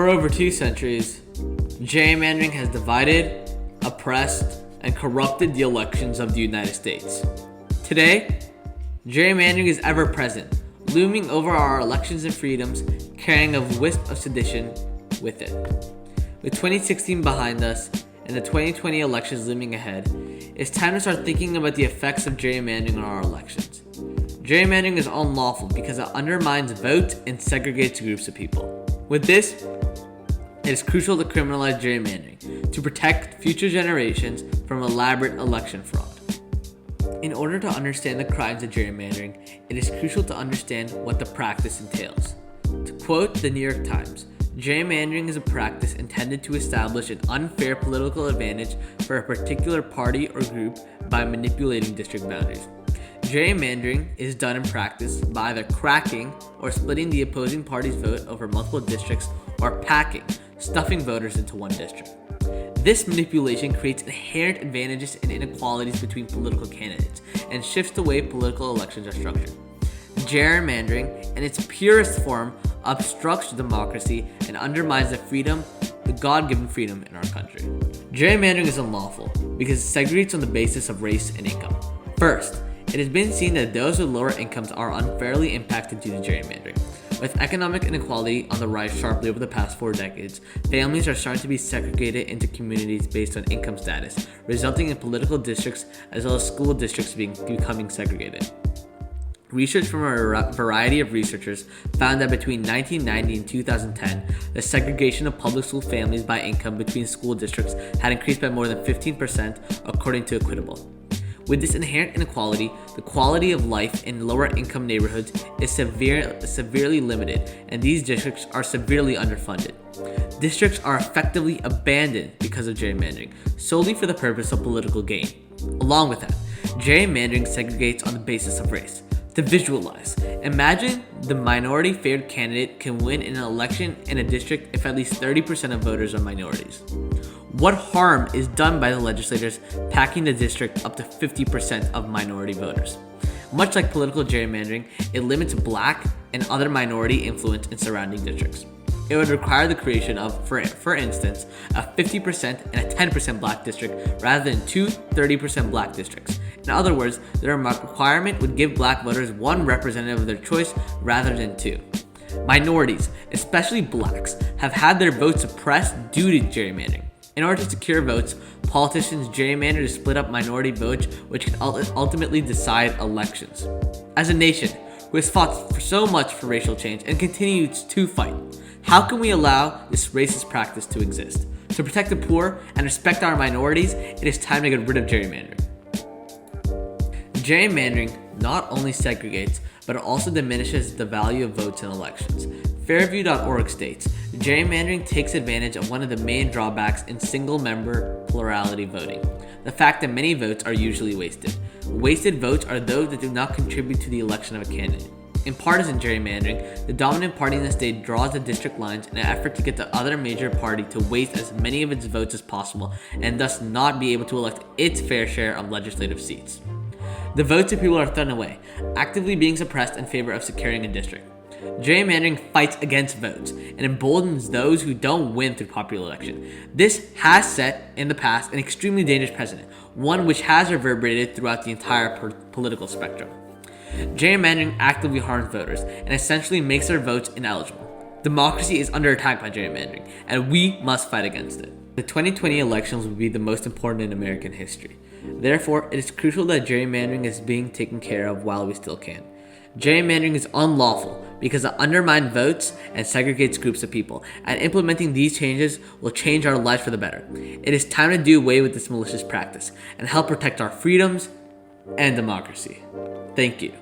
For over 2 centuries, gerrymandering has divided, oppressed, and corrupted the elections of the United States. Today, gerrymandering is ever present, looming over our elections and freedoms, carrying a wisp of sedition with it. With 2016 behind us and the 2020 elections looming ahead, it's time to start thinking about the effects of gerrymandering on our elections. Gerrymandering is unlawful because it undermines votes and segregates groups of people. With this, it is crucial to criminalize gerrymandering to protect future generations from elaborate election fraud. In order to understand the crimes of gerrymandering, it is crucial to understand what the practice entails. To quote the New York Times, gerrymandering is a practice intended to establish an unfair political advantage for a particular party or group by manipulating district boundaries. Gerrymandering is done in practice by either cracking or splitting the opposing party's vote over multiple districts or packing, stuffing voters into one district. This manipulation creates inherent advantages and inequalities between political candidates and shifts the way political elections are structured. Gerrymandering, in its purest form, obstructs democracy and undermines the God-given freedom in our country. Gerrymandering is unlawful because it segregates on the basis of race and income. First, it has been seen that those with lower incomes are unfairly impacted due to gerrymandering. With economic inequality on the rise sharply over the past 4 decades, families are starting to be segregated into communities based on income status, resulting in political districts as well as school districts becoming segregated. Research from a variety of researchers found that between 1990 and 2010, the segregation of public school families by income between school districts had increased by more than 15%, according to Equitable. With this inherent inequality, the quality of life in lower income neighborhoods is severely limited, and these districts are severely underfunded. Districts are effectively abandoned because of gerrymandering, solely for the purpose of political gain. Along with that, gerrymandering segregates on the basis of race. To visualize, imagine the minority favored candidate can win in an election in a district if at least 30% of voters are minorities. What harm is done by the legislators packing the district up to 50% of minority voters? Much like political gerrymandering, it limits black and other minority influence in surrounding districts. It would require the creation of, for instance, a 50% and a 10% black district rather than 2 30% black districts. In other words, the requirement would give black voters 1 representative of their choice rather than 2. Minorities, especially blacks, have had their votes suppressed due to gerrymandering. In order to secure votes, politicians gerrymander to split up minority votes, which can ultimately decide elections. As a nation who has fought so much for racial change and continues to fight, how can we allow this racist practice to exist? To protect the poor and respect our minorities, it is time to get rid of gerrymandering. Gerrymandering not only segregates, but it also diminishes the value of votes in elections. ForeignReview.org states, gerrymandering takes advantage of one of the main drawbacks in single-member plurality voting, the fact that many votes are usually wasted. Wasted votes are those that do not contribute to the election of a candidate. In partisan gerrymandering, the dominant party in the state draws the district lines in an effort to get the other major party to waste as many of its votes as possible and thus not be able to elect its fair share of legislative seats. The votes of people are thrown away, actively being suppressed in favor of securing a district. Gerrymandering fights against votes and emboldens those who don't win through popular election. This has set, in the past, an extremely dangerous precedent, one which has reverberated throughout the entire political spectrum. Gerrymandering actively harms voters and essentially makes their votes ineligible. Democracy is under attack by gerrymandering, and we must fight against it. The 2020 elections will be the most important in American history. Therefore, it is crucial that gerrymandering is being taken care of while we still can. Gerrymandering is unlawful because it undermines votes and segregates groups of people, and implementing these changes will change our lives for the better. It is time to do away with this malicious practice and help protect our freedoms and democracy. Thank you.